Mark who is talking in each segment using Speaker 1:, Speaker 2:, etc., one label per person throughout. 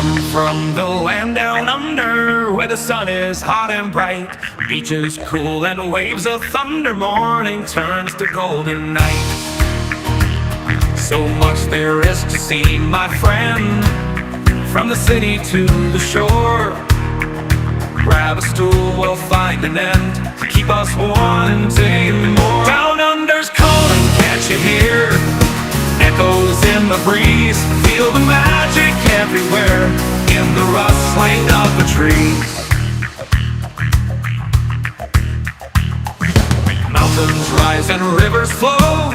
Speaker 1: come from the land down under, where the sun is hot and bright, beaches cool and waves of thunder. Morning turns to golden night. So much there is to see, my friend, from the city to the shore. Grab a stool, we'll find an end to keep us wanting more. Down under's calling, can't you hear? Echoes in the breeze, feel the magic everywhere, in the rustling of the trees. Mountains rise and rivers flow,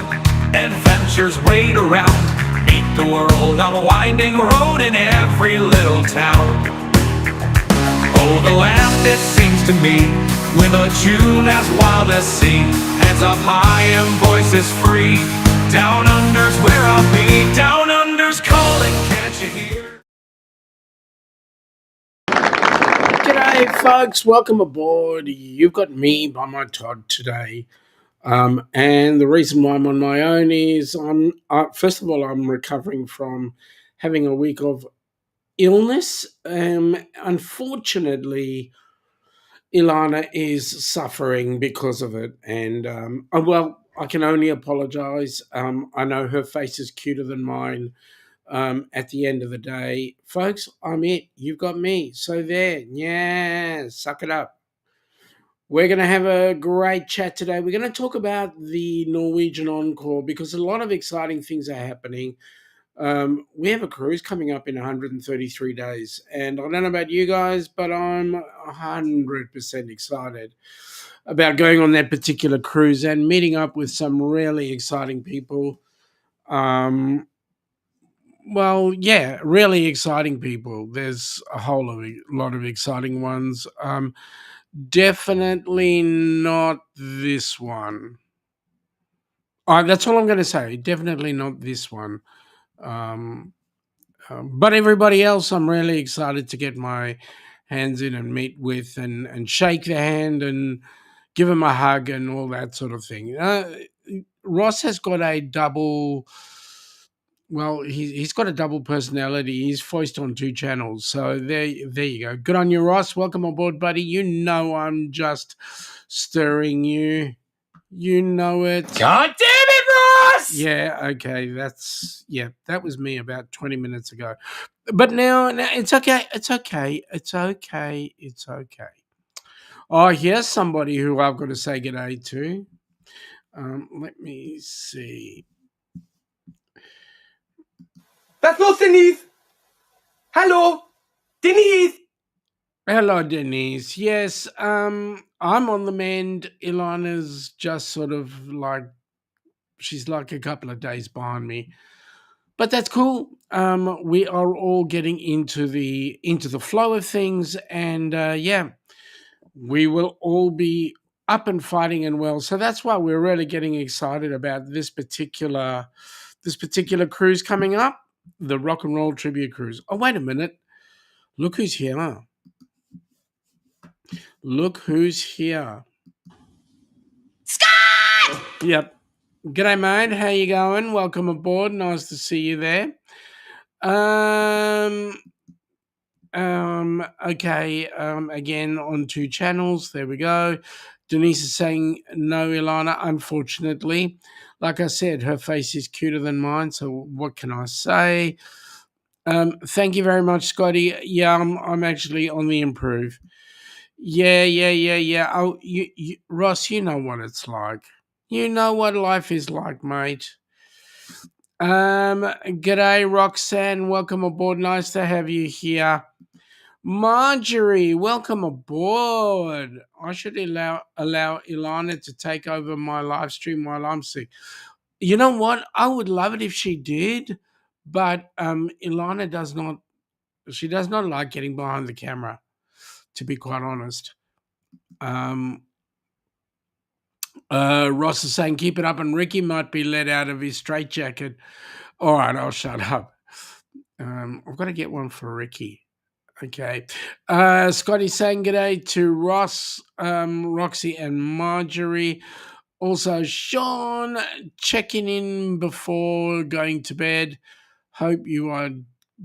Speaker 1: adventures wait around. Meet the world on a winding road in every little town. Oh, the land, it seems to me, with a tune as wild as sea, hands up high and voices free. Down under's where I'll be. Down under's calling, can't you hear?
Speaker 2: G'day folks, welcome aboard. You've got me by my Todd today. And the reason why I'm on my own is first of all, I'm recovering from having a week of illness. Unfortunately, Ilana is suffering because of it. And I can only apologize. I know her face is cuter than mine. At the end of the day, folks, I'm it. You've got me. So there. Yeah, suck it up. We're going to have a great chat today. We're going to talk about the Norwegian Encore because a lot of exciting things are happening. We have a cruise coming up in 133 days. And I don't know about you guys, but I'm 100% excited about going on that particular cruise and meeting up with some really exciting people. Really exciting people. There's a lot of exciting ones. Definitely not this one. That's all I'm going to say. Definitely not this one. But everybody else, I'm really excited to get my hands in and meet with and shake the hand and give him a hug and all that sort of thing. Ross has got a double. Well, he's got a double personality. He's voiced on two channels. So there you go. Good on you, Ross. Welcome aboard, buddy. You know I'm just stirring you. You know it.
Speaker 1: God damn it, Ross!
Speaker 2: Yeah, okay. That was me about 20 minutes ago. But now it's okay. It's okay. It's okay. It's okay. Oh, here's somebody who I've got to say g'day to. Let me see.
Speaker 3: Was los, Denise? Hallo? Denise?
Speaker 2: Hello, Denise. Yes, I'm on the mend. Ilana's just sort of like, she's like a couple of days behind me. But that's cool. We are all getting into the flow of things, and we will all be up and fighting and well. So that's why we're really getting excited about this particular cruise coming up, the Rock and Roll Tribute Cruise. Oh, wait a minute. Look who's here. Look who's here.
Speaker 4: Scott!
Speaker 2: Yep. G'day, mate. How you going? Welcome aboard. Nice to see you there. Okay. Again, on two channels. There we go. Denise is saying no, Ilana. Unfortunately, like I said, her face is cuter than mine. So what can I say? Thank you very much, Scotty. Yeah, I'm actually on the improve. Yeah. Oh, you, Ross, you know what it's like. You know what life is like, mate. G'day, Roxanne. Welcome aboard. Nice to have you here. Marjorie, welcome aboard. I should allow Ilana to take over my live stream while I'm sick. You know what? I would love it if she did, but Ilana does not. She does not like getting behind the camera, to be quite honest. Ross is saying, keep it up, and Ricky might be let out of his straitjacket. All right, I'll shut up. I've got to get one for Ricky. Okay. Scotty's saying g'day to Ross, Roxy, and Marjorie. Also, Shaun checking in before going to bed. Hope you are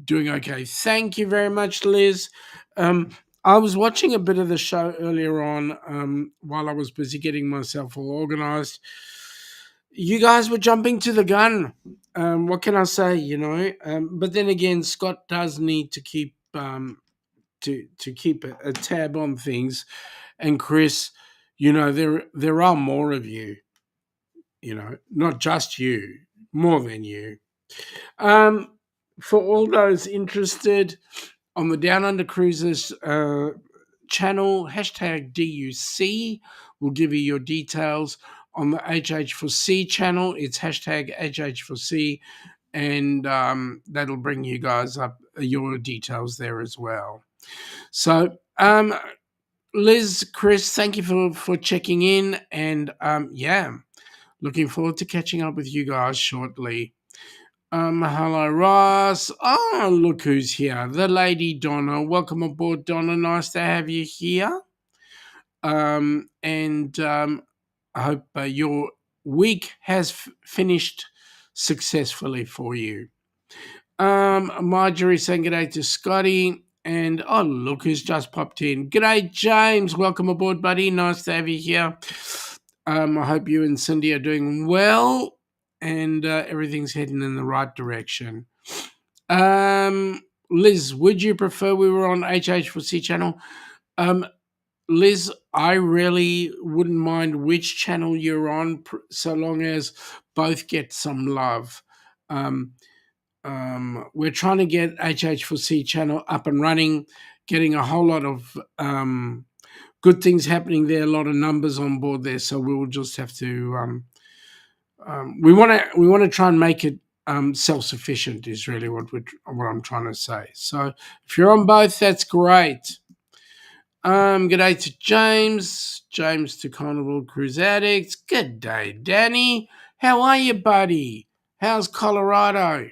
Speaker 2: Doing okay. Thank you very much, Liz. Um, I was watching a bit of the show earlier on while I was busy getting myself all organized. You guys were jumping to the gun. What can I say? But then again, Scott does need to keep to keep a tab on things. And Chris, there are more of you. Not just you, more than you. Um, for all those interested on the Down Under Cruises channel, hashtag DUC will give you your details. On the HH4C channel, it's hashtag HH4C, and that'll bring you guys up your details there as well. So, Liz, Chris, thank you for checking in, and looking forward to catching up with you guys shortly. Hello, Ross. Oh, look who's here. The lady Donna. Welcome aboard, Donna. Nice to have you here. And I hope your week has finished successfully for you. Marjorie saying g'day to Scotty. And oh, look who's just popped in. G'day, James. Welcome aboard, buddy. Nice to have you here. I hope you and Cindy are doing well and everything's heading in the right direction. Liz, would you prefer we were on HH4C channel? Liz, I really wouldn't mind which channel you're on, so long as both get some love. We're trying to get HH4C channel up and running, getting a whole lot of good things happening there, a lot of numbers on board there. So we will just have to. We want to try and make it self-sufficient. Is really what I'm trying to say. So if you're on both, that's great. G'day to James. James to Carnival Cruise Addicts. Good day, Danny. How are you, buddy? How's Colorado?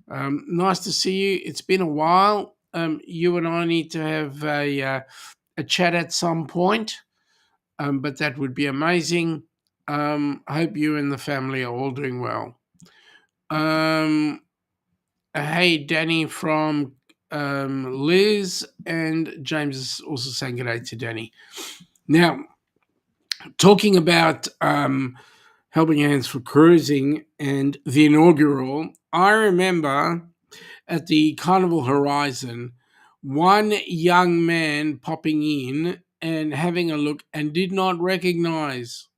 Speaker 2: Nice to see you. It's been a while. You and I need to have a chat at some point, but that would be amazing. I hope you and the family are all doing well. Hey, Danny from Liz, and James is also saying good day to Danny. Now, talking about Helping Hands for Cruising and the inaugural, I remember at the Carnival Horizon, one young man popping in and having a look and did not recognize,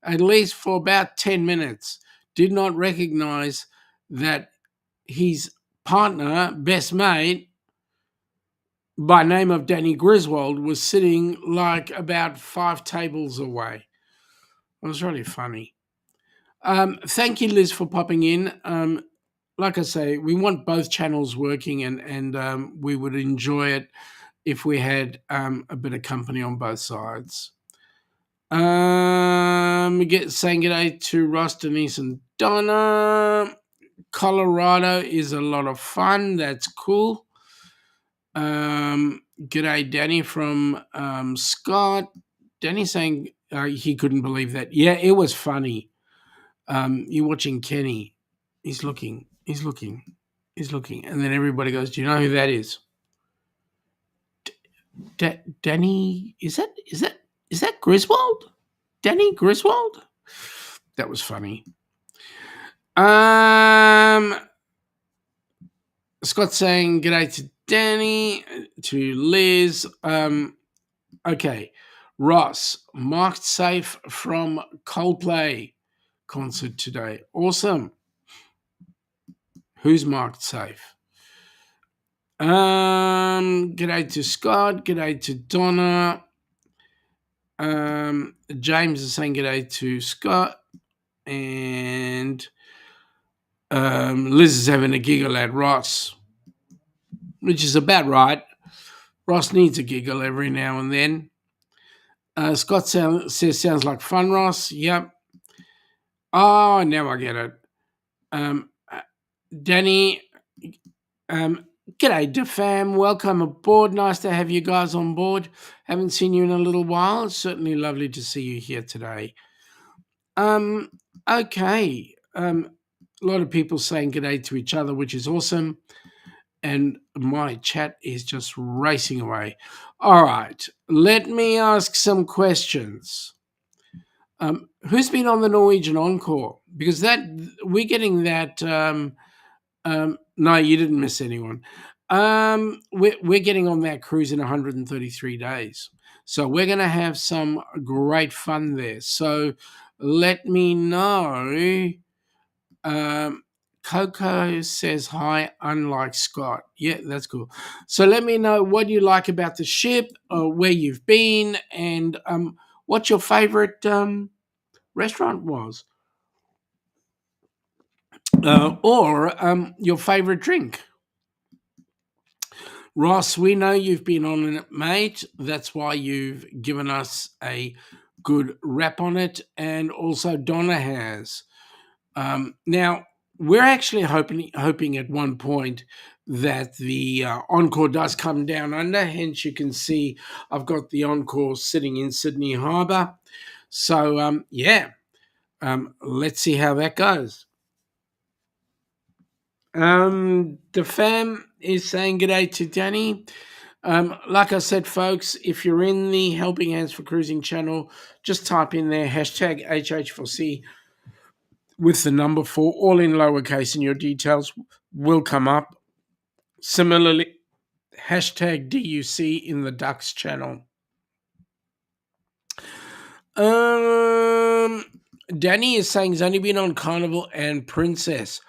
Speaker 2: at least for about 10 minutes, did not recognize that his partner, best mate, by name of Danny Griswold, was sitting like about 5 tables away. It was really funny. Thank you, Liz, for popping in. Like I say, we want both channels working, and we would enjoy it if we had a bit of company on both sides. Saying g'day to Ross, Denise, and Donna. Colorado is a lot of fun. That's cool. G'day, Danny from Scott. Danny saying he couldn't believe that. Yeah, it was funny. You're watching Kenny. He's looking. And then everybody goes, do you know who that is? Danny, is that Griswold? Danny Griswold? That was funny. Scott saying g'day to Danny, to Liz. Okay. Ross, marked safe from Coldplay concert today. Awesome. Who's marked safe? G'day to Scott. G'day to Donna. James is saying g'day to Scott. And Liz is having a giggle at Ross, which is about right. Ross needs a giggle every now and then. Scott says, sounds like fun, Ross. Yep. Oh, now I get it. Danny, g'day, DeFam. Welcome aboard. Nice to have you guys on board. Haven't seen you in a little while. It's certainly lovely to see you here today. Okay. A lot of people saying g'day to each other, which is awesome. and my chat is just racing away. All right, let me ask some questions. Who's been on the Norwegian Encore? Because that we're getting that. No, you didn't miss anyone. We're getting on that cruise in 133 days, so we're going to have some great fun there. So let me know. Um, Coco says hi, unlike Scott. Yeah, that's cool. So let me know what you like about the ship, where you've been, and what your favorite restaurant was, or your favorite drink. Ross, we know you've been on it, mate. That's why you've given us a good rap on it, and also Donna has. Now, we're actually hoping at one point that the Encore does come down under. Hence, you can see I've got the Encore sitting in Sydney Harbour. So, let's see how that goes. The fam is saying g'day to Danny. Like I said, folks, if you're in the Helping Hands for Cruising channel, just type in there hashtag HH4C with the number 4, all in lowercase, and your details will come up. Similarly, hashtag DUC in the Ducks channel. Danny is saying he's only been on Carnival and Princess.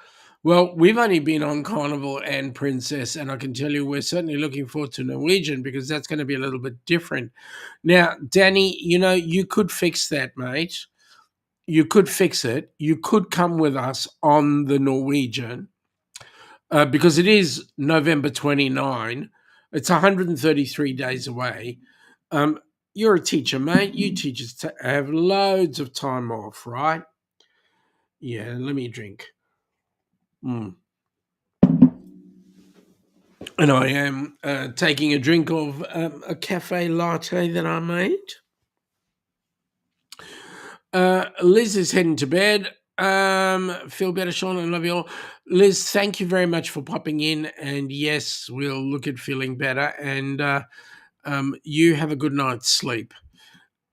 Speaker 2: Well, we've only been on Carnival and Princess, and I can tell you we're certainly looking forward to Norwegian because that's going to be a little bit different. Now, Danny, you could fix that, mate. You could fix it. You could come with us on the Norwegian because it is November 29. It's 133 days away. You're a teacher, mate. You teachers have loads of time off, right? Yeah, let me drink. And I am taking a drink of a cafe latte that I made. Liz is heading to bed. Feel better, Shaun. I love you all. Liz, thank you very much for popping in. And yes, we'll look at feeling better. And you have a good night's sleep.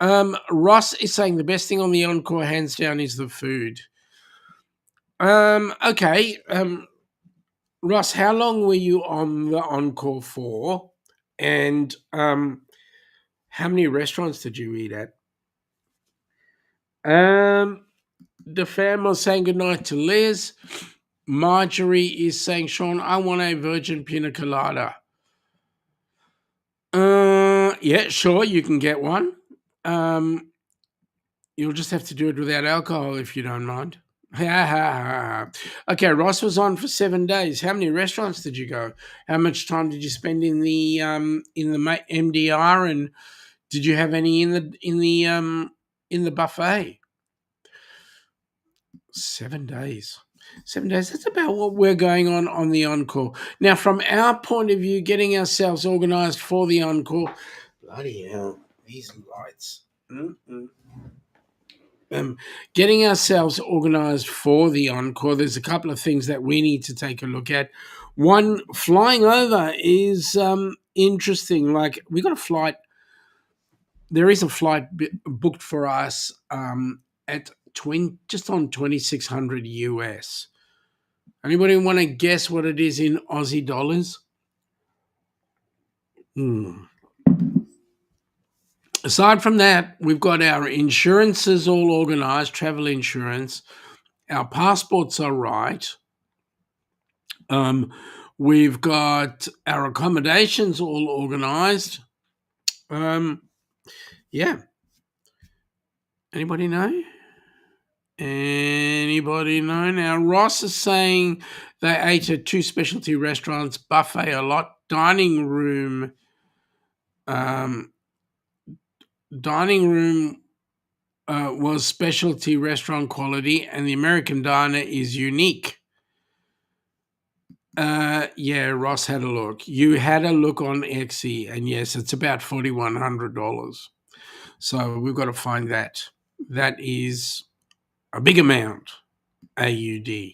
Speaker 2: Ross is saying the best thing on the Encore, hands down, is the food. Okay. Ross, how long were you on the Encore for? And how many restaurants did you eat at? The fam was saying goodnight to Liz. Marjorie is saying, Shaun, I want a virgin pina colada. Yeah, sure, you can get one. You'll just have to do it without alcohol if you don't mind. Okay, Ross was on for 7 days. How many restaurants did you go? How much time did you spend in the MDR, and did you have any in the buffet? 7 days. 7 days. That's about what we're going on the Encore. Now, from our point of view, getting ourselves organised for the Encore. Bloody hell, these lights. Getting ourselves organised for the Encore, there's a couple of things that we need to take a look at. One, flying over is interesting. Like, we got a flight. There is a flight booked for us at just on 2,600 US. Anybody want to guess what it is in Aussie dollars? Aside from that, we've got our insurances all organised, travel insurance. Our passports are right. We've got our accommodations all organised. Yeah. Anybody know? Anybody know? Now, Ross is saying they ate at 2 specialty restaurants, buffet a lot, dining room. Dining room was specialty restaurant quality, and the American diner is unique. Yeah, Ross had a look. You had a look on Etsy, and yes, it's about $4,100. So we've got to find that. That is a big amount, AUD.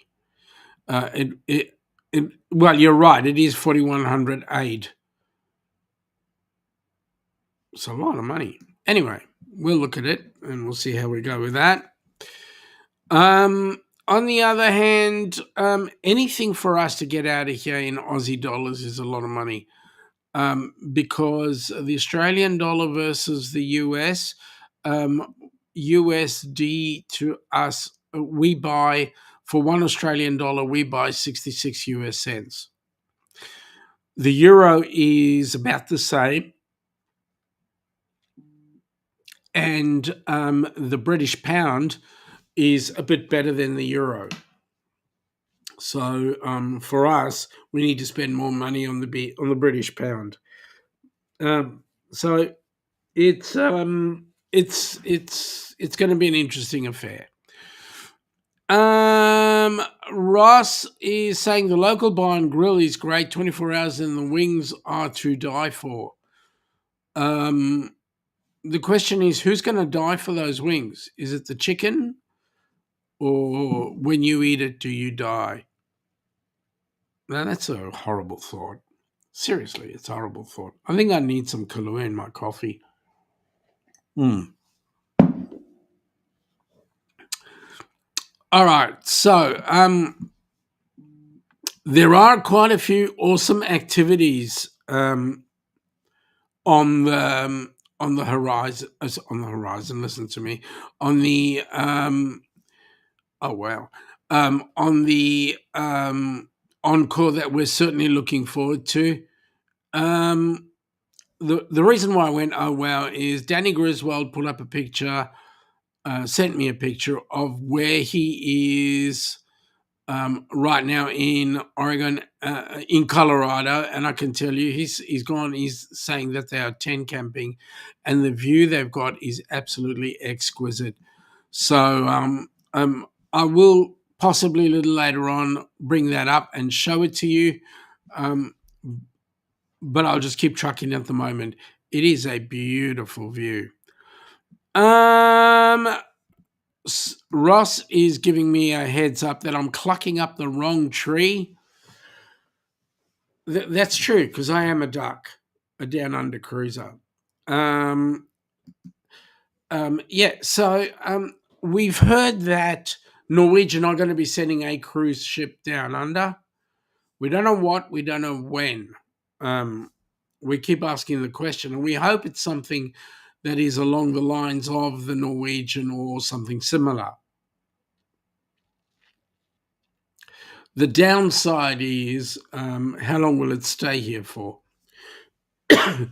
Speaker 2: Well, you're right. It is 4,100 aid. It's a lot of money. Anyway, we'll look at it and we'll see how we go with that. On the other hand, anything for us to get out of here in Aussie dollars is a lot of money, because the Australian dollar versus the US, USD to us, we buy for $1 Australian dollar, we buy 66 US cents. The euro is about the same, and the British pound is a bit better than the euro. So for us, we need to spend more money on the British pound. So it's going to be an interesting affair. Ross is saying the local bar and grill is great, 24 hours, and the wings are to die for. The question is, who's going to die for those wings? Is it the chicken, or when you eat it, do you die? Now, that's a horrible thought. Seriously, it's a horrible thought. I think I need some Kahlua in my coffee. All right, so there are quite a few awesome activities on the horizon. On the horizon, listen to me. On the on the encore that we're certainly looking forward to. The reason why I went oh wow is Danny Griswold put up a picture, sent me a picture of where he is right now in Oregon, in Colorado, and I can tell you he's gone. He's saying that they are tent camping, and the view they've got is absolutely exquisite. So I will possibly a little later on bring that up and show it to you, but I'll just keep trucking at the moment. It is a beautiful view. Ross is giving me a heads up that I'm clucking up the wrong tree. That's true, because I am a duck, a down under cruiser. So we've heard that Norwegian are going to be sending a cruise ship down under. We don't know what, we don't know when. We keep asking the question, and we hope it's something that is along the lines of the Norwegian or something similar. The downside is, how long will it stay here for? At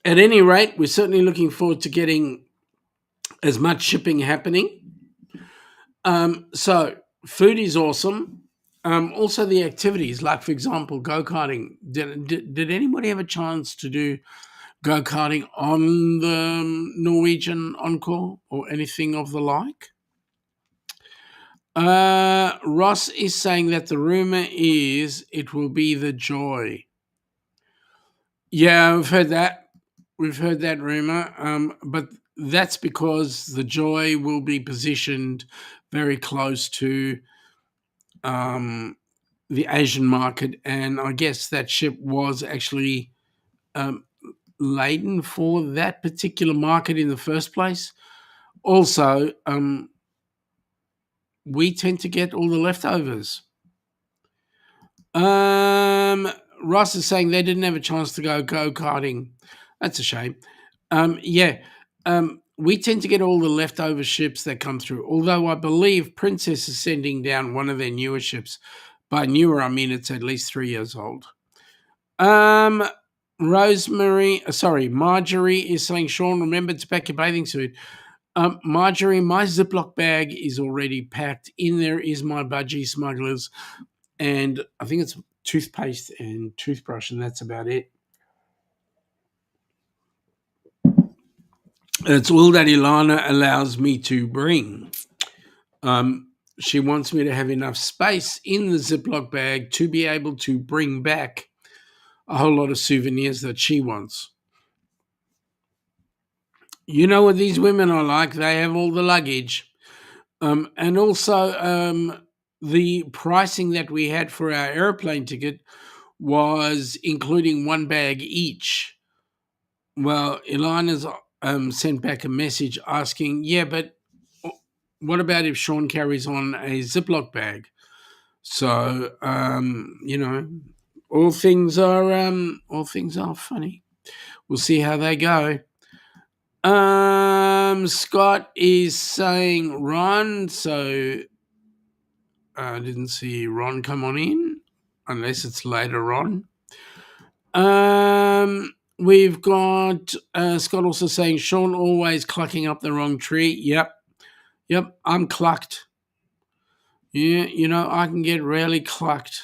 Speaker 2: any rate, we're certainly looking forward to getting as much shipping happening. So food is awesome. Also the activities, like for example, go-karting. Did anybody have a chance to do go-karting on the Norwegian Encore or anything of the like? Ross is saying that the rumor is it will be the Joy. Yeah, we've heard that. We've heard that rumor, but that's because the Joy will be positioned very close to the Asian market, and I guess that ship was actually laden for that particular market in the first place. Also, we tend to get all the leftovers. Ross is saying they didn't have a chance to go-karting. That's a shame. We tend to get all the leftover ships that come through, although I believe Princess is sending down one of their newer ships. By newer, I mean it's at least 3 years old. Marjorie is saying, Shaun, remember to pack your bathing suit. Marjorie, my Ziploc bag is already packed. In there is my budgie smugglers, and I think it's toothpaste and toothbrush, and that's about it. It's all that Ilana allows me to bring. She wants me to have enough space in the Ziploc bag to be able to bring back a whole lot of souvenirs that she wants. You know what these women are like. They have all the luggage. And also, the pricing that we had for our airplane ticket was including one bag each. Well, Ilana's sent back a message asking, yeah, but what about if Shaun carries on a Ziploc bag? So, all things are funny. We'll see how they go. Scott is saying Ron, so I didn't see Ron come on in, unless it's later on. We've got Scott also saying Shaun always clucking up the wrong tree. Yep, I'm clucked. Yeah, I can get really clucked.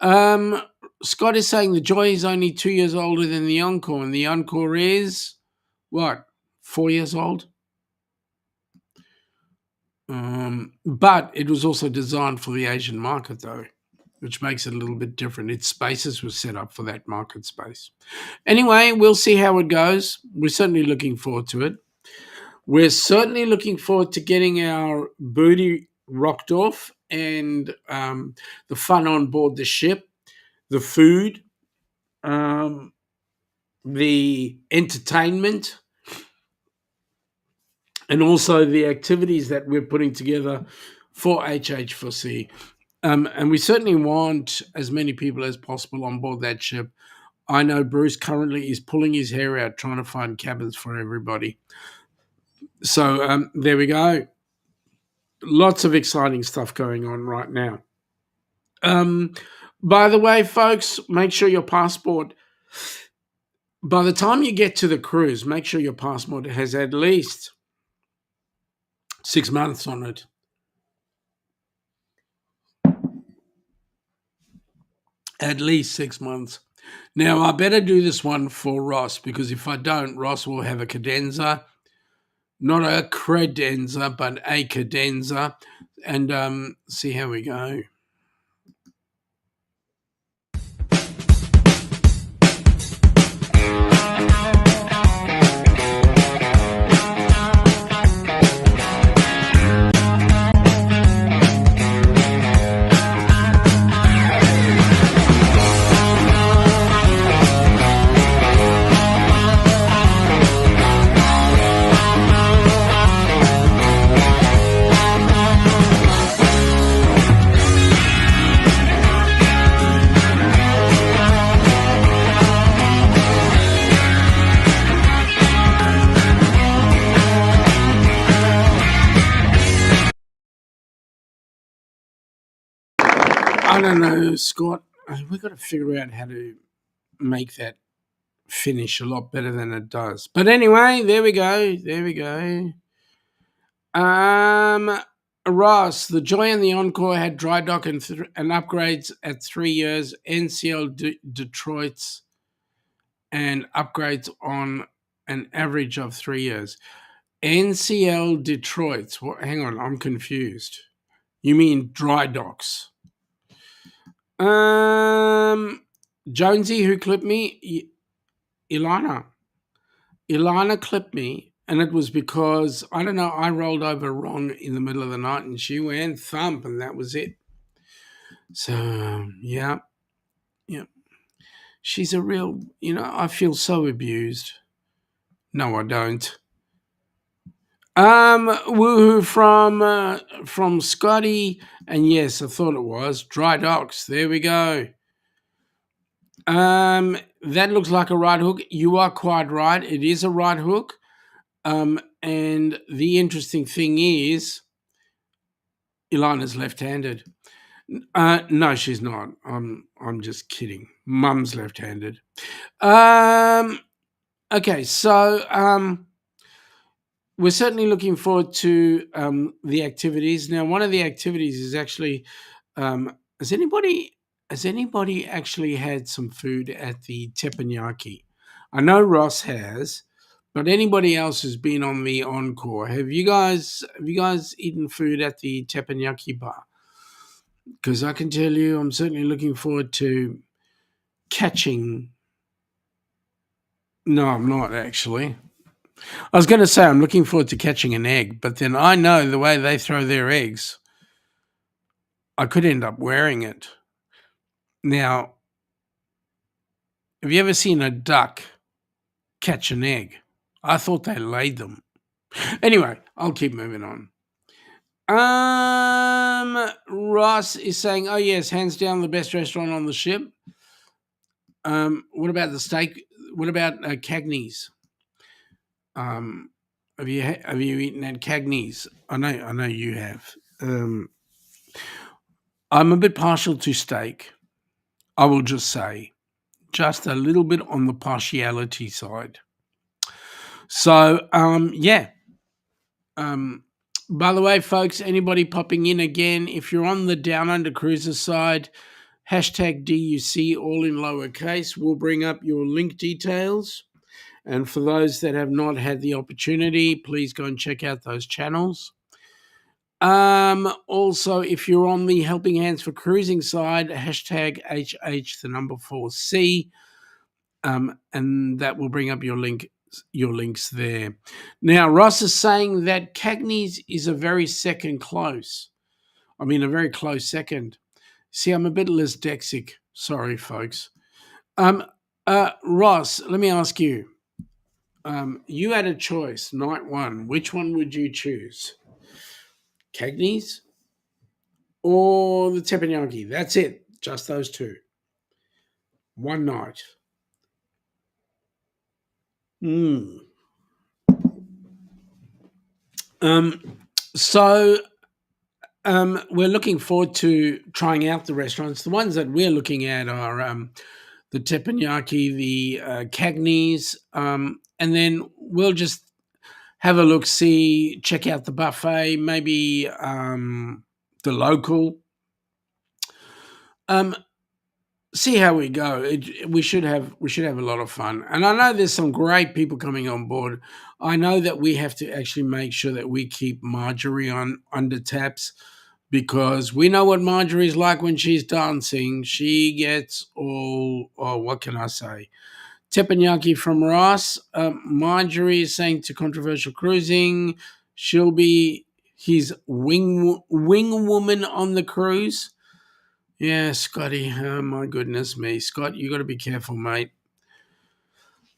Speaker 2: Scott is saying the Joy is only 2 years older than the Encore, and the Encore is what, 4 years old? But it was also designed for the Asian market, though, which makes it a little bit different. Its spaces were set up for that market space. Anyway, we'll see how it goes. We're certainly looking forward to it. We're certainly looking forward to getting our booty rocked off and the fun on board the ship, the food, the entertainment, and also the activities that we're putting together for HH4C. And we certainly want as many people as possible on board that ship. I know Bruce currently is pulling his hair out trying to find cabins for everybody. So there we go. Lots of exciting stuff going on right now. By the way, folks, make sure your passport, by the time you get to the cruise, make sure your passport has at least 6 months on it. At least 6 months. Now, I better do this one for Ross, because if I don't, Ross will have a cadenza. Not a credenza, but a cadenza. And see how we go. I don't know, Scott. We've got to figure out how to make that finish a lot better than it does. But anyway, there we go. Ross, the Joy and the Encore had dry dock and upgrades at 3 years. NCL Detroit's and upgrades on an average of 3 years. NCL Detroit's. Hang on, I'm confused. You mean dry docks? Jonesy, who clipped me? Ilana clipped me, and it was because, I don't know, I rolled over wrong in the middle of the night and she went thump, and that was it. So, yeah. She's a real, I feel so abused. No, I don't. Woohoo from Scotty, and yes, I thought it was dry docks. There we go. That looks like a right hook. You are quite right. It is a right hook. And the interesting thing is, Ilana's left-handed. No, she's not. I'm just kidding. Mum's left-handed. Okay, so we're certainly looking forward to the activities. Now, one of the activities is actually, has anybody actually had some food at the teppanyaki? I know Ross has, but anybody else who's been on the Encore, have you guys eaten food at the teppanyaki bar? Because I can tell you, I'm certainly looking forward to catching. No, I'm not actually. I was going to say I'm looking forward to catching an egg, but then I know the way they throw their eggs. I could end up wearing it. Now, have you ever seen a duck catch an egg? I thought they laid them. Anyway, I'll keep moving on. Ross is saying, "Oh yes, hands down the best restaurant on the ship." What about the steak? What about Cagney's? Have you eaten at Cagney's? I know you have. I'm a bit partial to steak. I will just say, just a little bit on the partiality side. So, yeah. By the way, folks, anybody popping in again, if you're on the Down Under Cruiser side, hashtag DUC, all in lowercase, we'll bring up your link details. And for those that have not had the opportunity, please go and check out those channels. Also, if you're on the Helping Hands for Cruising side, hashtag HH, the number 4C, and that will bring up your links there. Now, Ross is saying that Cagney's is a very close second. See, I'm a bit dyslexic. Sorry, folks. Ross, let me ask you. You had a choice, night one. Which one would you choose? Cagney's or the teppanyaki? That's it. Just those two. One night. So we're looking forward to trying out the restaurants. The ones that we're looking at are the teppanyaki, the Cagney's, and then we'll just have a look, check out the buffet, maybe the local. See how we go. We should have a lot of fun. And I know there's some great people coming on board. I know that we have to actually make sure that we keep Marjorie on under taps, because we know what Marjorie's like when she's dancing. She gets what can I say? Teppanyaki from Ross. Marjorie is saying to Controversial Cruising, she'll be his wing woman on the cruise. Yeah, Scotty. Oh, my goodness me. Scott, you got to be careful, mate.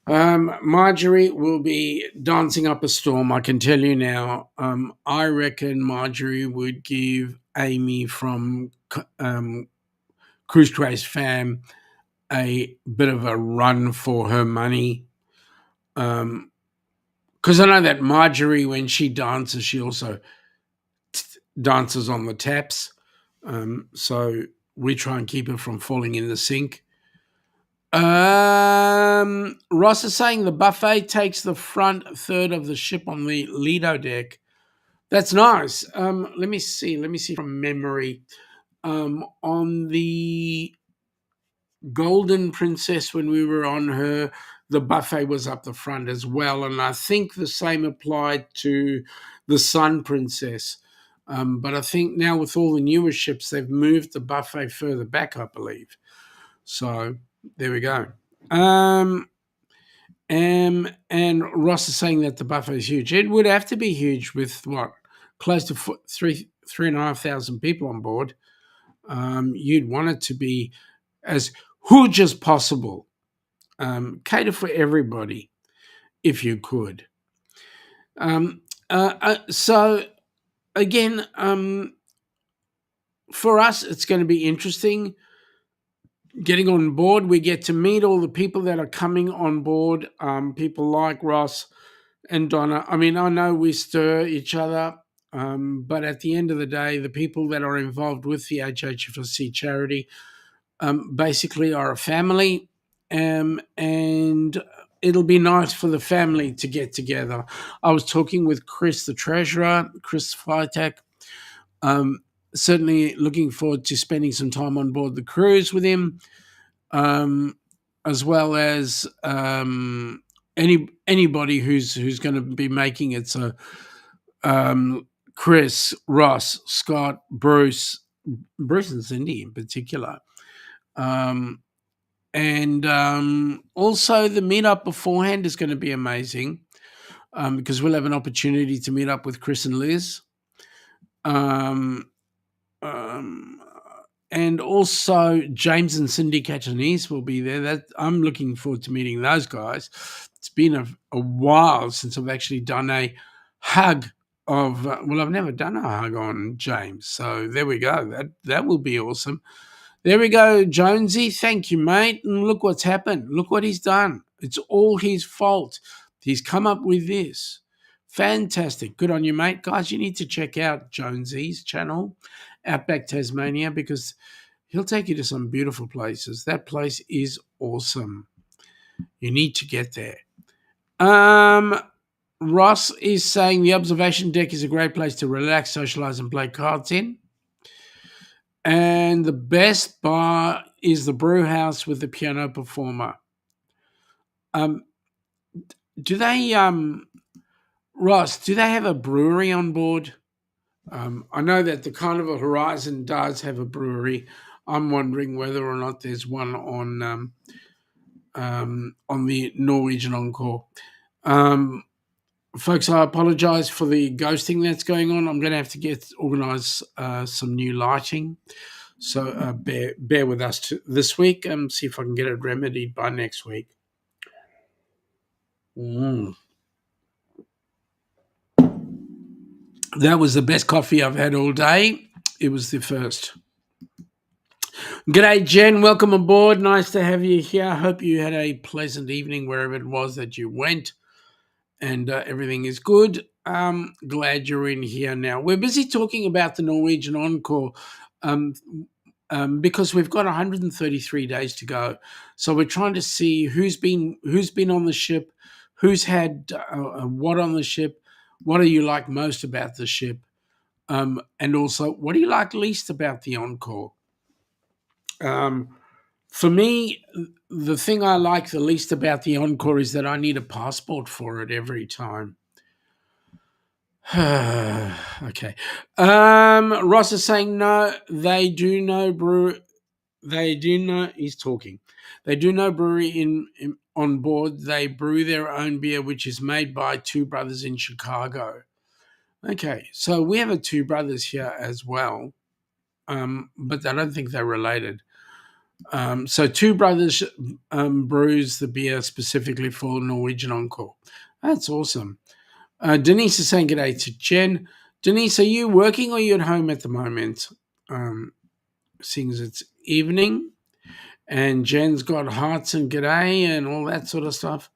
Speaker 2: Marjorie will be dancing up a storm, I can tell you now. I reckon Marjorie would give Amy from Cruise Craze Fam a bit of a run for her money. Because I know that Marjorie, when she dances, she also dances on the taps. So we try and keep her from falling in the sink. Ross is saying the buffet takes the front third of the ship on the Lido deck. That's nice. Let me see from memory. On the Golden Princess, when we were on her, the buffet was up the front as well. And I think the same applied to the Sun Princess. But I think now with all the newer ships, they've moved the buffet further back, I believe. So there we go. And Ross is saying that the buffet is huge. It would have to be huge with close to 3,500 people on board. You'd want it to be as huge as possible. Cater for everybody if you could. So again, for us, it's going to be interesting getting on board. We get to meet all the people that are coming on board, people like Ross and Donna. I mean, I know we stir each other, but at the end of the day, the people that are involved with the HHFC charity basically are a family, and it'll be nice for the family to get together. I was talking with Chris, the treasurer, Chris Freitag. Certainly looking forward to spending some time on board the cruise with him, as well as anybody who's going to be making it. So Chris, Ross, Scott, Bruce and Cindy in particular. And also the meetup beforehand is going to be amazing, because we'll have an opportunity to meet up with Chris and Liz. and also James and Cindy Catanese will be there. That I'm looking forward to meeting those guys. It's been a while since I've actually done a hug of. Well, I've never done a hug on James, so there we go. That will be awesome. There we go, Jonesy. Thank you, mate. And look what's happened. Look what he's done. It's all his fault. He's come up with this. Fantastic. Good on you, mate. Guys, you need to check out Jonesy's channel, Outback Tasmania, because he'll take you to some beautiful places. That place is awesome. You need to get there. Ross is saying the observation deck is a great place to relax, socialize, and play cards in. And the best bar is the brew house with the piano performer. Do they, Ross, do they have a brewery on board? I know that the Carnival Horizon does have a brewery. I'm wondering whether or not there's one on the Norwegian Encore. Folks, I apologise for the ghosting that's going on. I'm going to have to organise some new lighting. So bear with us this week and see if I can get it remedied by next week. That was the best coffee I've had all day. It was the first. G'day, Jen. Welcome aboard. Nice to have you here. I hope you had a pleasant evening wherever it was that you went and everything is good. Glad you're in here now. We're busy talking about the Norwegian Encore because we've got 133 days to go. So we're trying to see who's been on the ship, who's had what on the ship, what do you like most about the ship, and also what do you like least about the Encore. For me, the thing I like the least about the Encore is that I need a passport for it every time. Okay. Ross is saying no, they do know brew. They do know he's talking. They do know brewery on board. They brew their own beer, which is made by Two Brothers in Chicago. Okay, so we have a Two Brothers here as well, but I don't think they're related. So Two Brothers brews the beer specifically for Norwegian Encore. That's awesome. Denise is saying g'day to Jen. Denise, are you working or are you at home at the moment? Seeing as it's evening, and Jen's got hearts and g'day and all that sort of stuff.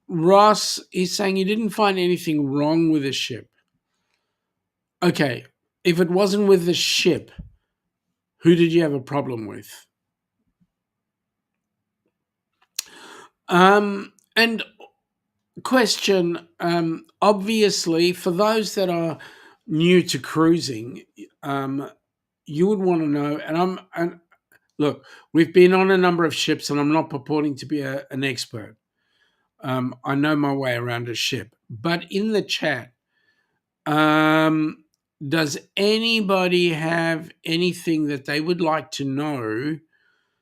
Speaker 2: Ross is saying you didn't find anything wrong with the ship. Okay, if it wasn't with the ship, who did you have a problem with? And question, obviously, for those that are new to cruising, you would want to know, and look, we've been on a number of ships, and I'm not purporting to be an expert. I know my way around a ship. But in the chat, does anybody have anything that they would like to know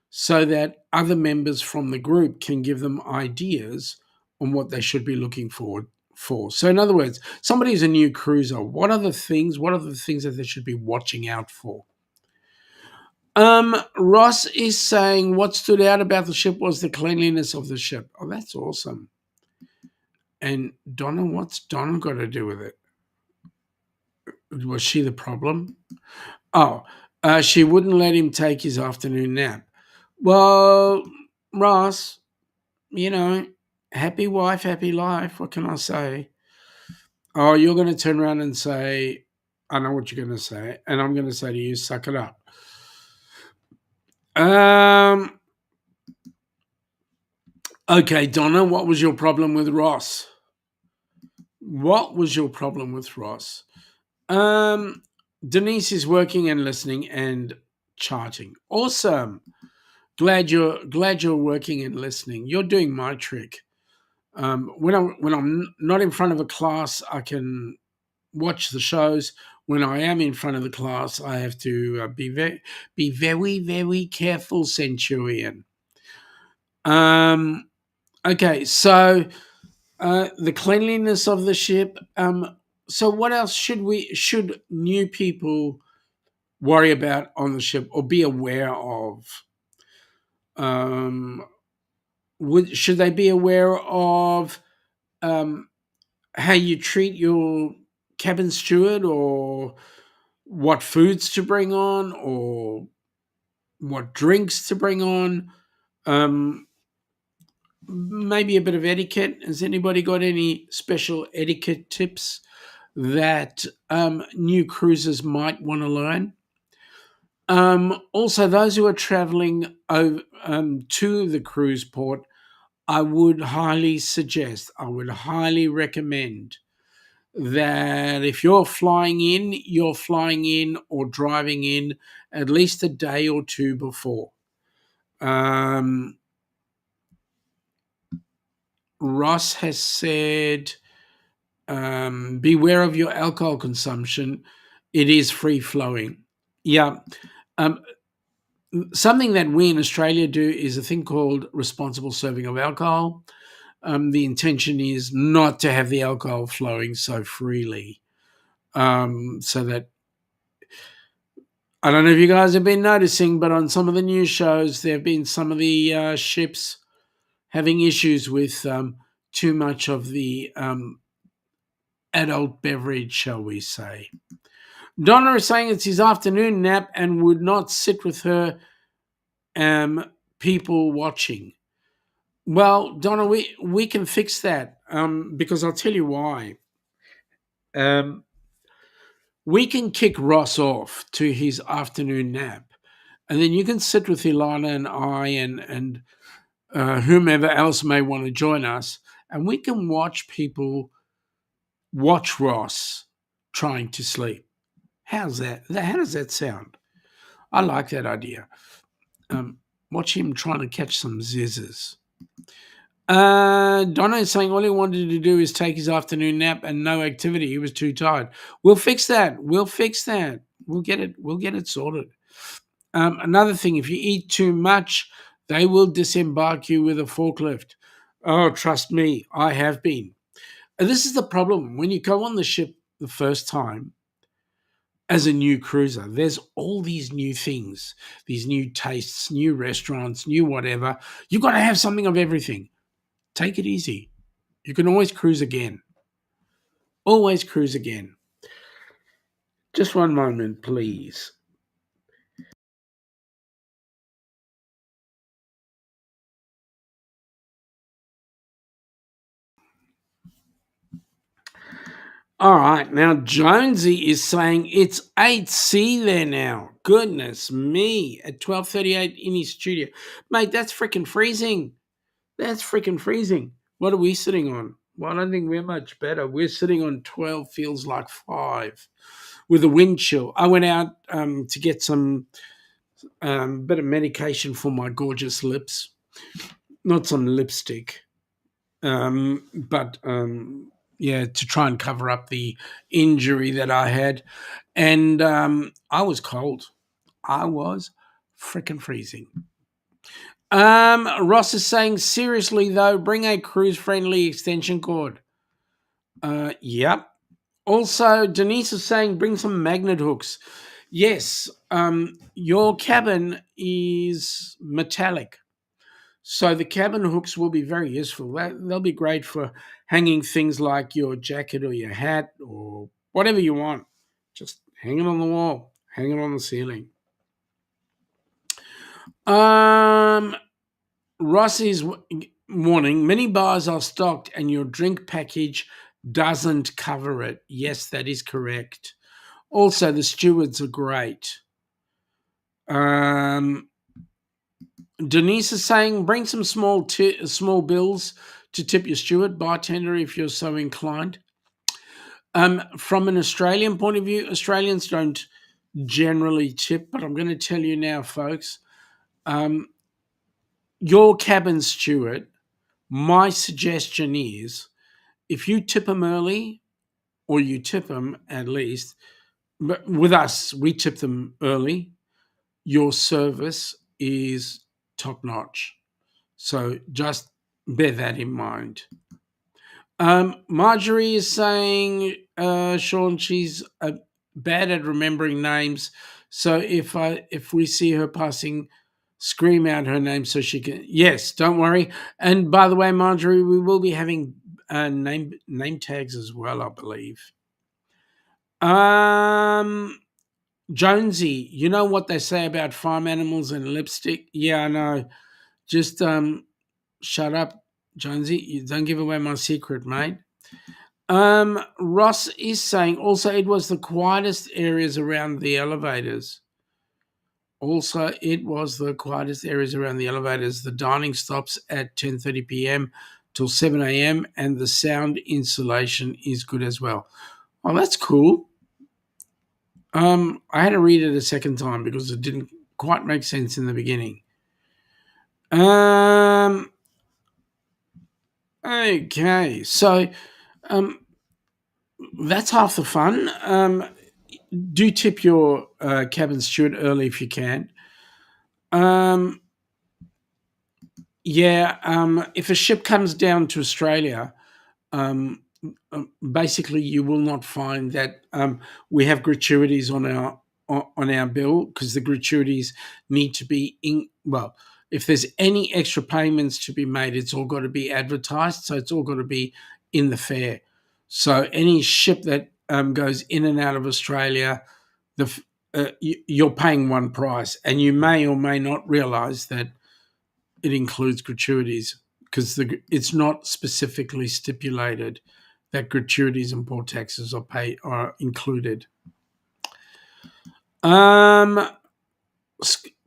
Speaker 2: so that other members from the group can give them ideas on what they should be looking forward for? So in other words, somebody who's a new cruiser, what are the things that they should be watching out for? Ross is saying what stood out about the ship was the cleanliness of the ship. Oh, that's awesome. And Donna, what's Donna got to do with it? Was she the problem? Oh, she wouldn't let him take his afternoon nap. Well, Ross, happy wife, happy life. What can I say? Oh, you're going to turn around and say, I know what you're going to say. And I'm going to say to you, suck it up. Okay, Donna, what was your problem with Ross? Denise is working and listening and charting. Awesome. Glad you're working and listening. You're doing my trick. When I'm not in front of a class, I can watch the shows. When I am in front of the class, I have to be very, very careful, Centurion. Okay, so the cleanliness of the ship. So what else should new people worry about on the ship or be aware of? Um, should they be aware of um, how you treat your cabin steward, or what foods to bring on, or what drinks to bring on? Um, Maybe a bit of etiquette. Has anybody got any special etiquette tips that new cruisers might want to learn? Also, those who are traveling over, to the cruise port, I would highly suggest, I would highly recommend that if you're flying in or driving in at least a day or two before. Um, Ross has said, beware of your alcohol consumption. It is free flowing. Yeah. Um, Something that we in Australia do is a thing called responsible serving of alcohol. The intention is not to have the alcohol flowing so freely. So that, I don't know if you guys have been noticing, but on some of the news shows, there have been some of the ships having issues with too much of the adult beverage, shall we say. Donna is saying it's his afternoon nap and would not sit with her people watching. Well, Donna, we can fix that because I'll tell you why. Um, we can kick Ross off to his afternoon nap, and then you can sit with Ilana and I and whomever else may want to join us, and we can watch Ross trying to sleep. How's that? How does that sound? I like that idea. Watch him trying to catch some zizzes. Donna is saying all he wanted to do is take his afternoon nap and no activity. He was too tired. We'll fix that. We'll fix that. We'll get it. We'll get it sorted. Another thing, if you eat too much, they will disembark you with a forklift. Oh, trust me, I have been. And this is the problem. When you go on the ship the first time as a new cruiser, there's all these new things, these new tastes, new restaurants, new whatever. You've got to have something of everything. Take it easy. You can always cruise again. Always cruise again. Just one moment, please. All right, now Jonesy is saying it's 8C there now. Goodness me, at 12:38 in his studio. Mate, that's freaking freezing. That's freaking freezing. What are we sitting on? Well, I don't think we're much better. We're sitting on 12, feels like 5, with a wind chill. I went out to get some bit of medication for my gorgeous lips. Not some lipstick, but yeah, to try and cover up the injury that I had. And I was cold. I was freaking freezing. Ross is saying, seriously though, bring a cruise-friendly extension cord. Yep. Also, Denise is saying, bring some magnet hooks. Yes, your cabin is metallic, so the cabin hooks will be very useful. They'll be great for hanging things like your jacket or your hat or whatever you want. Just hang it on the wall, hang it on the ceiling. Rossi's warning, many bars are stocked and your drink package doesn't cover it. Yes, that is correct. Also, the stewards are great. Denise is saying, bring some small bills to tip your steward, bartender, if you're so inclined. From an Australian point of view, Australians don't generally tip, but I'm going to tell you now, folks. Your cabin steward, my suggestion is, if you tip them early, or you tip them at least, but with us, we tip them early, your service is top notch. So just bear that in mind. Marjorie is saying, Shaun, she's bad at remembering names, So if we see her passing, scream out her name so she can. Yes, don't worry. And by the way, Marjorie, we will be having name tags as well, I believe. Jonesy, you know what they say about farm animals and lipstick? Yeah, I know. Just shut up, Jonesy. You don't give away my secret, mate. Ross is saying also it was the quietest areas around the elevators. Also, it was the quietest areas around the elevators. The dining stops at 10:30 p.m. till 7 a.m. and the sound insulation is good as well. Oh, that's cool. I had to read it a second time because it didn't quite make sense in the beginning. Okay, so that's half the fun. Do tip your cabin steward early if you can. If a ship comes down to Australia, basically you will not find that we have gratuities on our bill, because the gratuities need to be if there's any extra payments to be made, it's all got to be advertised, so it's all got to be in the fare. So any ship that goes in and out of Australia, you're paying one price, and you may or may not realise that it includes gratuities, because it's not specifically stipulated that gratuities and port taxes are included.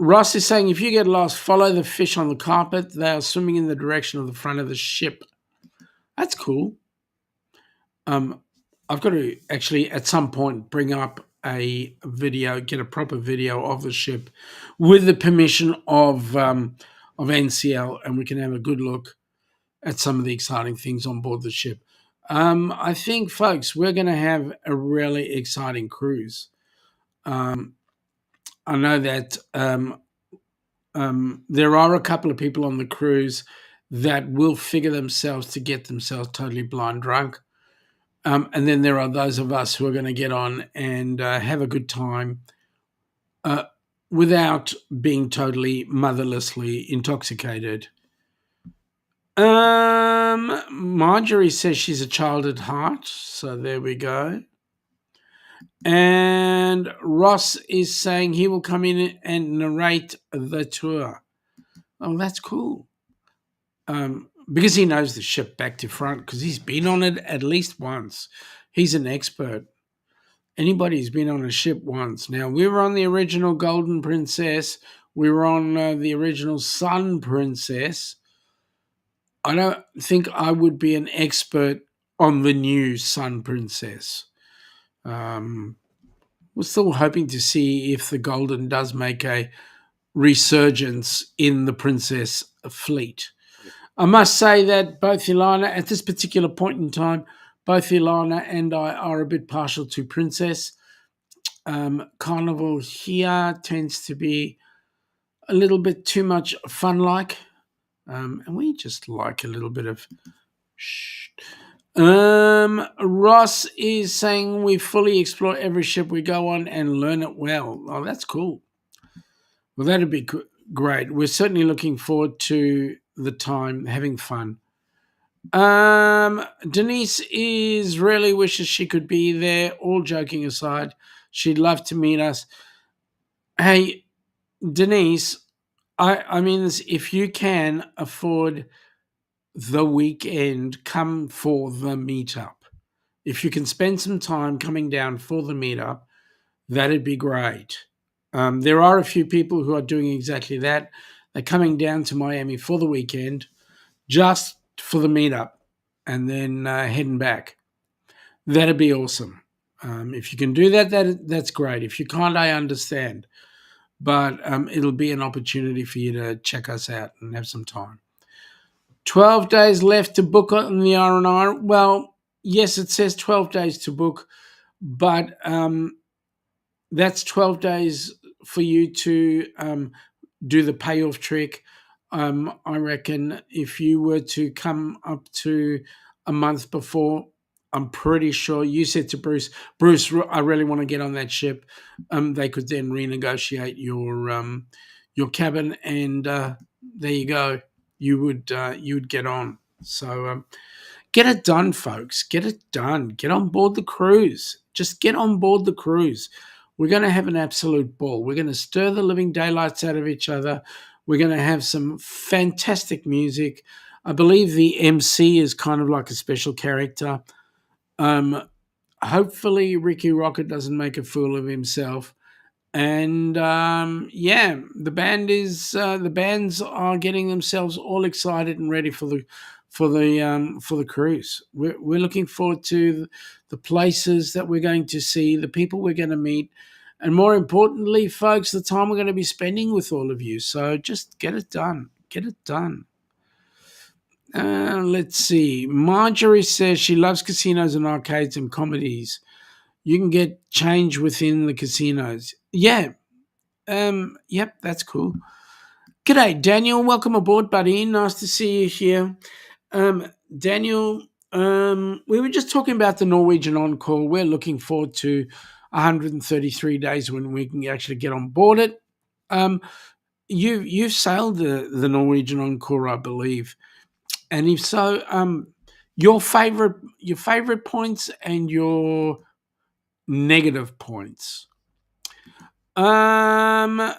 Speaker 2: Ross is saying if you get lost, follow the fish on the carpet. They are swimming in the direction of the front of the ship. That's cool. I've got to actually at some point bring up a video, get a proper video of the ship with the permission of NCL, and we can have a good look at some of the exciting things on board the ship. I think, folks, we're going to have a really exciting cruise. I know that there are a couple of people on the cruise that will figure themselves to get themselves totally blind drunk. And then there are those of us who are going to get on and have a good time without being totally motherlessly intoxicated. Marjorie says she's a child at heart, so there we go. And Ross is saying he will come in and narrate the tour. Oh, that's cool. Because he knows the ship back to front, because he's been on it at least once. He's an expert. Anybody who's been on a ship once. Now, we were on the original Golden Princess. We were on the original Sun Princess. I don't think I would be an expert on the new Sun Princess. We're still hoping to see if the Golden does make a resurgence in the Princess fleet. I must say that both Ilana, at this particular point in time, both Ilana and I are a bit partial to Princess. Carnival here tends to be a little bit too much fun-like. And we just like a little bit of shh. Ross is saying we fully explore every ship we go on and learn it well. Oh, that's cool. Well, that'd be great. We're certainly looking forward to the time, having fun. Denise is really wishes she could be there. All joking aside, she'd love to meet us. Hey, Denise, I mean this, if you can afford the weekend, come for the meetup. If you can spend some time coming down for the meetup, that'd be great. There are a few people who are doing exactly that. They're coming down to Miami for the weekend just for the meetup and then heading back. That'd be awesome. If you can do that, that's great. If you can't, I understand. But it'll be an opportunity for you to check us out and have some time. 12 days left to book on the R&R. Well, yes, it says 12 days to book, but that's 12 days for you to do the payoff trick. I reckon if you were to come up to a month before, I'm pretty sure you said to Bruce, I really want to get on that ship. They could then renegotiate your cabin, and there you go. You would get on. So get it done, folks. Get it done. Get on board the cruise. Just get on board the cruise. We're going to have an absolute ball. We're going to stir the living daylights out of each other. We're going to have some fantastic music. I believe the MC is kind of like a special character. Hopefully Ricky Rocket doesn't make a fool of himself. And yeah, the bands are getting themselves all excited and ready for the cruise. We're looking forward to the places that we're going to see, the people we're going to meet, and more importantly, folks, the time we're going to be spending with all of you. So just get it done. Get it done. Let's see. Marjorie says she loves casinos and arcades and comedies. You can get change within the casinos. Yeah. Yep, that's cool. G'day, Daniel. Welcome aboard, buddy. Nice to see you here. Daniel, we were just talking about the Norwegian Encore. We're looking forward to 133 days when we can actually get on board it. You've sailed the Norwegian Encore, I believe. And if so, your favorite points and your negative points. Denise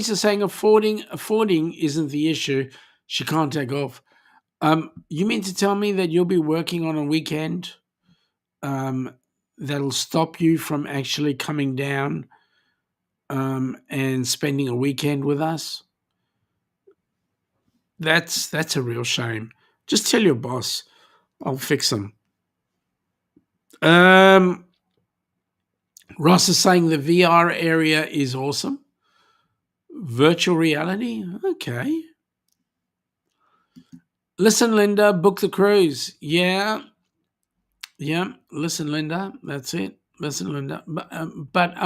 Speaker 2: is saying affording isn't the issue. She can't take off. You mean to tell me that you'll be working on a weekend that'll stop you from actually coming down and spending a weekend with us? That's a real shame. Just tell your boss. I'll fix them. Ross is saying the VR area is awesome. Virtual reality? Okay. Listen, Linda, book the cruise. Yeah. Listen, Linda, that's it. Listen, Linda. But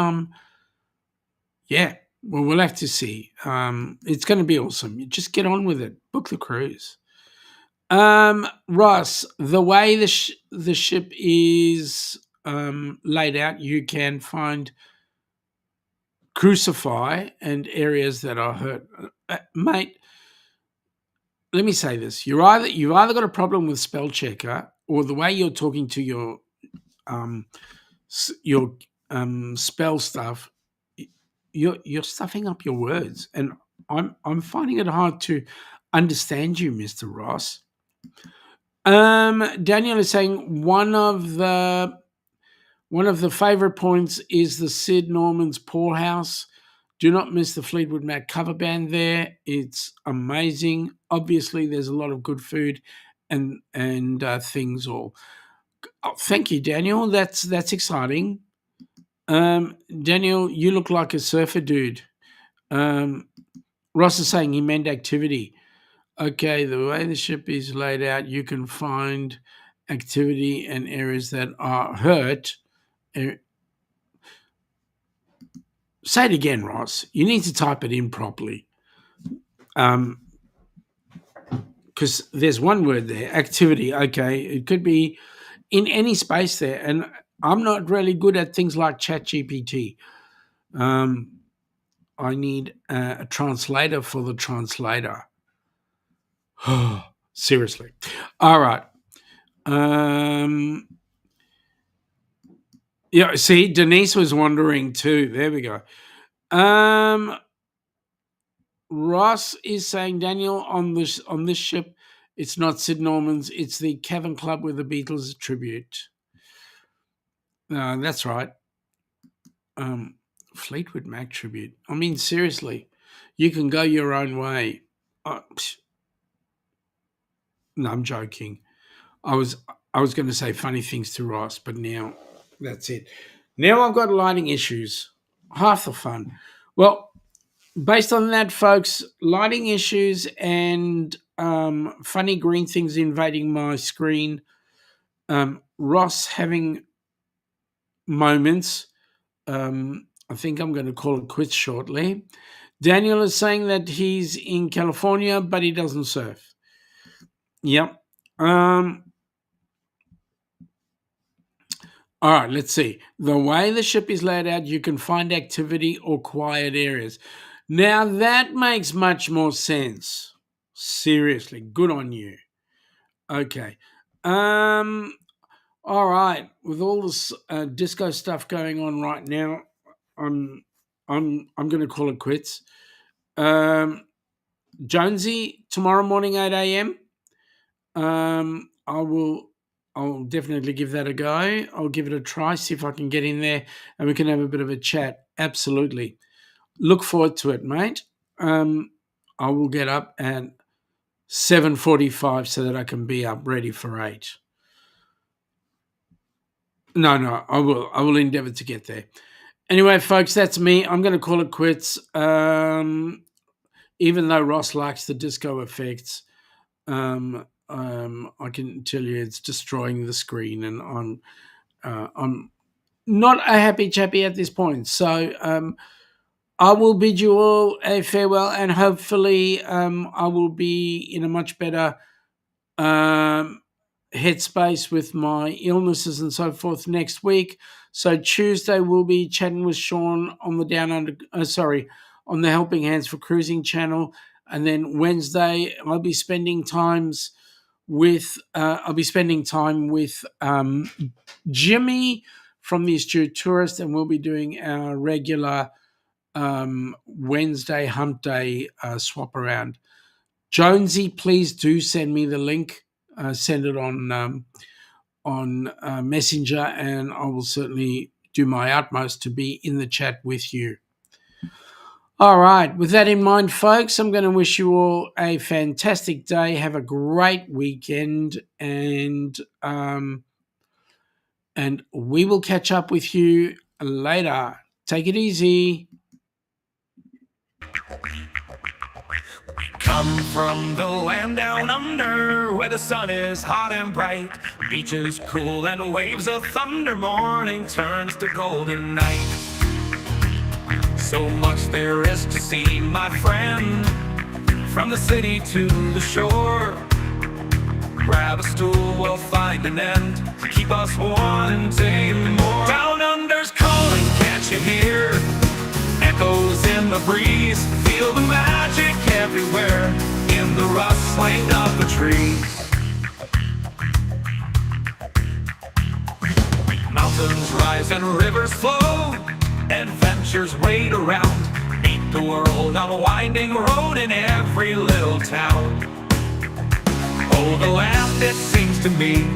Speaker 2: yeah. Well, we'll have to see. It's going to be awesome. You just get on with it. Book the cruise. Ross, the way the ship is laid out, you can find crucify and areas that are hurt. Mate, let me say this: you've either got a problem with spell checker or the way you're talking to your spell stuff. You're stuffing up your words, and I'm finding it hard to understand you, Mr. Ross. Daniel is saying one of the favorite points is the Sid Norman's Poorhouse. Do not miss the Fleetwood Mac cover band there. It's amazing. Obviously, there's a lot of good food and things all. Oh, thank you, Daniel. That's exciting. Daniel, you look like a surfer dude. Ross is saying he meant activity. Okay, the way the ship is laid out, you can find activity and areas that are hurt. Say it again, Ross. You need to type it in properly. Because there's one word there, activity. Okay, it could be in any space there. And I'm not really good at things like ChatGPT. I need a translator for the translator. Seriously. All right. Yeah, see, Denise was wondering too. There we go. Ross is saying, Daniel, on this ship, it's not Sid Norman's, it's the Cavern Club with the Beatles tribute. That's right. Fleetwood Mac tribute. I mean, seriously, you can go your own way. No, I'm joking. I was going to say funny things to Ross, but now that's it. Now I've got lighting issues. Half the fun. Well, based on that, folks, lighting issues and funny green things invading my screen. Ross having moments. I think I'm going to call it quits shortly. Daniel is saying that he's in California, but he doesn't surf. Yep. All right, let's see. The way the ship is laid out, you can find activity or quiet areas. Now that makes much more sense. Seriously, good on you. Okay. All right. With all this disco stuff going on right now, I'm I'm going to call it quits. Jonesy, tomorrow morning 8 a.m. I'll definitely give that a go. I'll give it a try, see if I can get in there and we can have a bit of a chat. Absolutely. Look forward to it, mate. I will get up at 7:45 so that I can be up ready for 8. No, I will. I will endeavour to get there. Anyway, folks, that's me. I'm going to call it quits. Even though Ross likes the disco effects, I can tell you it's destroying the screen, and I'm not a happy chappy at this point. So I will bid you all a farewell, and hopefully I will be in a much better headspace with my illnesses and so forth next week. So Tuesday we'll be chatting with Shaun on the Down Under. On the Helping Hands for Cruising channel, and then Wednesday I'll be spending time with Jimmy from the Astute Tourist, and we'll be doing our regular Wednesday hump day swap around. Jonesy, please do send me the link. Send it on Messenger, and I will certainly do my utmost to be in the chat with you. All right. With that in mind, folks, I'm going to wish you all a fantastic day. Have a great weekend, and we will catch up with you later. Take it easy.
Speaker 1: Come from the land down under, where the sun is hot and bright, beaches cool and waves of thunder, morning turns to golden night. So much there is to see, my friend, from the city to the shore. Grab a stool, we'll find an end to keep us wanting more. Down under's calling, can't you hear? Echoes in the breeze, feel the magic everywhere, in the rustling of the trees. Mountains rise and rivers flow, adventures wait around, meet the world on a winding road in every little town. Oh, the land, it seems to me,